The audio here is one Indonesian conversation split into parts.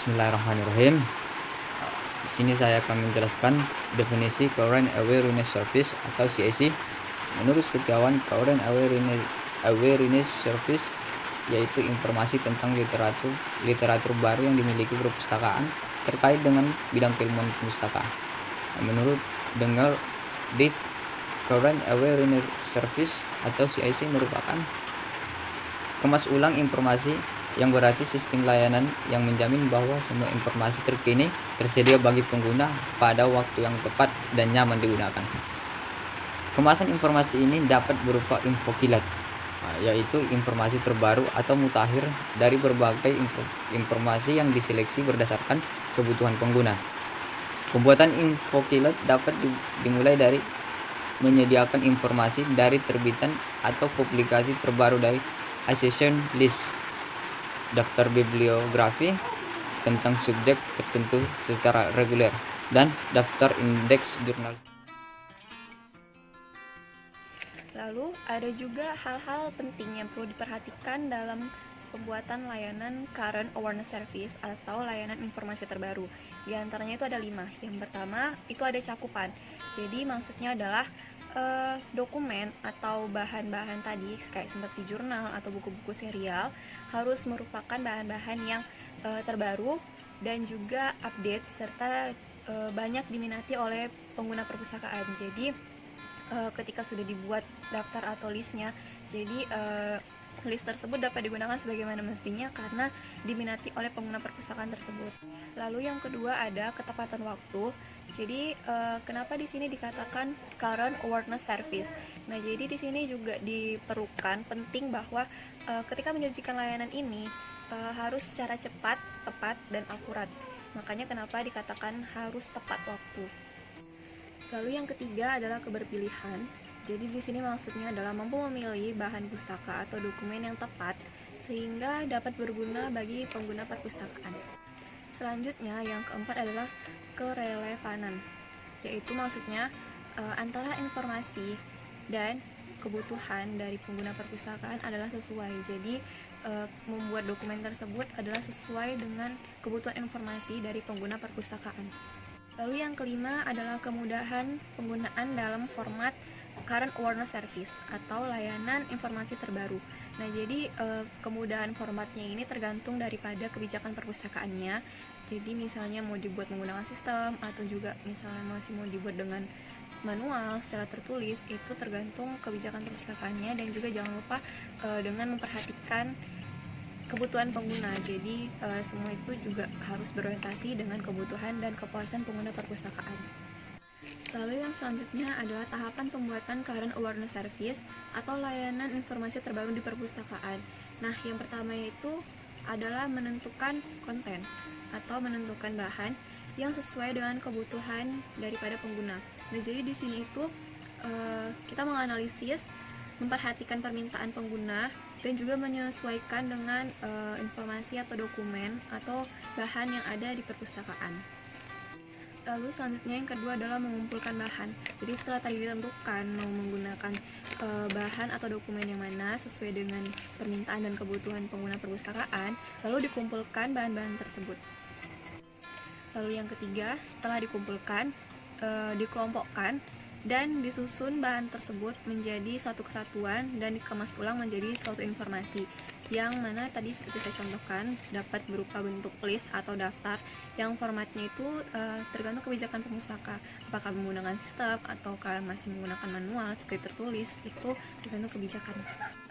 Bismillahirrahmanirrahim. Di sini saya akan menjelaskan definisi Current Awareness Service atau CAC. Menurut sejarawan, Current Awareness Service yaitu informasi tentang literatur baru yang dimiliki perpustakaan terkait dengan bidang keilmuan perpustakaan. Menurut Deaf, Current Awareness Service atau CAC merupakan kemas ulang informasi, yang berarti sistem layanan yang menjamin bahwa semua informasi terkini tersedia bagi pengguna pada waktu yang tepat dan nyaman digunakan. Kemasan informasi ini dapat berupa infokilat, yaitu informasi terbaru atau mutakhir dari berbagai informasi yang diseleksi berdasarkan kebutuhan pengguna. Pembuatan infokilat dapat dimulai dari menyediakan informasi dari terbitan atau publikasi terbaru dari Accession List, daftar bibliografi tentang subjek tertentu secara reguler, dan daftar indeks jurnal. Lalu ada juga hal-hal penting yang perlu diperhatikan dalam pembuatan layanan Current Awareness Service atau layanan informasi terbaru. Di antaranya itu ada 5. Yang pertama itu ada cakupan. Jadi maksudnya adalah dokumen atau bahan-bahan tadi kayak seperti jurnal atau buku-buku serial harus merupakan bahan-bahan yang terbaru dan juga update serta banyak diminati oleh pengguna perpustakaan. Jadi ketika sudah dibuat daftar atau listnya, jadi list tersebut dapat digunakan sebagaimana mestinya karena diminati oleh pengguna perpustakaan tersebut. Lalu yang kedua ada ketepatan waktu. Jadi kenapa di sini dikatakan Current Awareness Service? Nah, jadi di sini juga diperlukan penting bahwa ketika menyajikan layanan ini harus secara cepat, tepat, dan akurat. Makanya kenapa dikatakan harus tepat waktu. Lalu yang ketiga adalah keberpilihan. Jadi di sini maksudnya adalah mampu memilih bahan pustaka atau dokumen yang tepat sehingga dapat berguna bagi pengguna perpustakaan. Selanjutnya yang keempat adalah kerelevanan, yaitu maksudnya antara informasi dan kebutuhan dari pengguna perpustakaan adalah sesuai. Jadi membuat dokumen tersebut adalah sesuai dengan kebutuhan informasi dari pengguna perpustakaan. Lalu yang kelima adalah kemudahan penggunaan dalam format Current Awareness Service atau layanan informasi terbaru. Nah, jadi kemudahan formatnya ini tergantung daripada kebijakan perpustakaannya. Jadi misalnya mau dibuat menggunakan sistem atau juga misalnya masih mau dibuat dengan manual secara tertulis, itu tergantung kebijakan perpustakaannya. Dan juga jangan lupa dengan memperhatikan kebutuhan pengguna. Jadi semua itu juga harus berorientasi dengan kebutuhan dan kepuasan pengguna perpustakaan. Lalu yang selanjutnya adalah tahapan pembuatan Current Awareness Service atau layanan informasi terbaru di perpustakaan. Nah, yang pertama itu adalah menentukan konten atau menentukan bahan yang sesuai dengan kebutuhan daripada pengguna. Nah, jadi di sini itu kita menganalisis, memperhatikan permintaan pengguna dan juga menyesuaikan dengan informasi atau dokumen atau bahan yang ada di perpustakaan. Lalu selanjutnya yang kedua adalah mengumpulkan bahan. Jadi setelah tadi ditentukan mau menggunakan bahan atau dokumen yang mana sesuai dengan permintaan dan kebutuhan pengguna perpustakaan, lalu dikumpulkan bahan-bahan tersebut. Lalu yang ketiga, setelah dikumpulkan, dikelompokkan dan disusun bahan tersebut menjadi satu kesatuan dan dikemas ulang menjadi suatu informasi yang mana tadi seperti saya contohkan dapat berupa bentuk list atau daftar yang formatnya itu tergantung kebijakan pemustaka, apakah menggunakan sistem atau masih menggunakan manual seperti tertulis, itu tergantung kebijakan.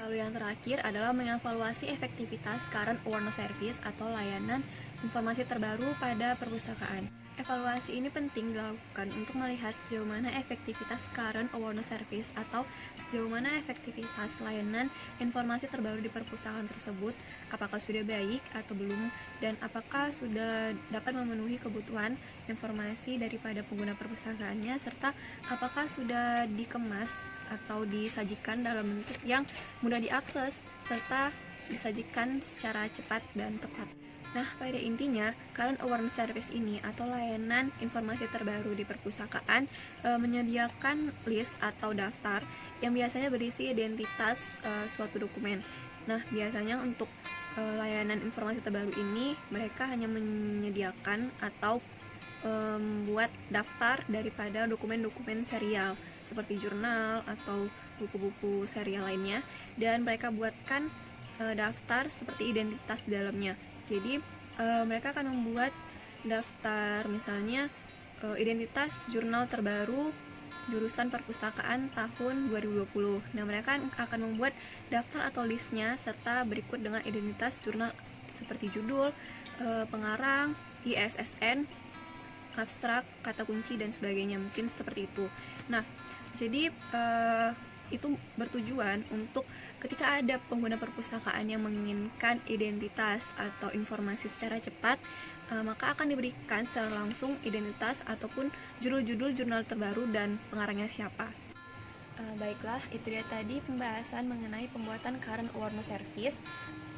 Lalu yang terakhir adalah mengevaluasi efektivitas Current Awareness Service atau layanan informasi terbaru pada perpustakaan. Evaluasi ini penting dilakukan untuk melihat sejauh mana efektivitas Current Awareness Service atau sejauh mana efektivitas layanan informasi terbaru di perpustakaan tersebut, apakah sudah baik atau belum, dan apakah sudah dapat memenuhi kebutuhan informasi daripada pengguna perpustakaannya, serta apakah sudah dikemas atau disajikan dalam bentuk yang mudah diakses serta disajikan secara cepat dan tepat. Nah, pada intinya, Current Awareness Service ini atau layanan informasi terbaru di perpustakaan menyediakan list atau daftar yang biasanya berisi identitas suatu dokumen. Nah, biasanya untuk layanan informasi terbaru ini mereka hanya menyediakan atau buat daftar daripada dokumen-dokumen serial seperti jurnal atau buku-buku serial lainnya, dan mereka buatkan daftar seperti identitas di dalamnya. Jadi mereka akan membuat daftar misalnya identitas jurnal terbaru jurusan perpustakaan tahun 2020. Nah, mereka akan membuat daftar atau listnya serta berikut dengan identitas jurnal seperti judul, pengarang, ISSN, abstrak, kata kunci, dan sebagainya, mungkin seperti itu. Nah, jadi itu bertujuan untuk ketika ada pengguna perpustakaan yang menginginkan identitas atau informasi secara cepat, maka akan diberikan secara langsung identitas ataupun judul-judul jurnal terbaru dan pengarangnya siapa. Baiklah, itu dia tadi pembahasan mengenai pembuatan Current Awareness Service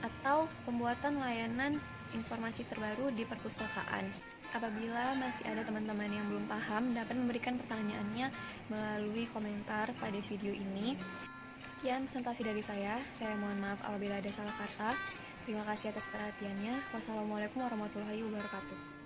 atau pembuatan layanan informasi terbaru di perpustakaan. Apabila masih ada teman-teman yang belum paham, dapat memberikan pertanyaannya melalui komentar pada video ini. Sekian presentasi dari saya mohon maaf apabila ada salah kata. Terima kasih atas perhatiannya. Wassalamualaikum warahmatullahi wabarakatuh.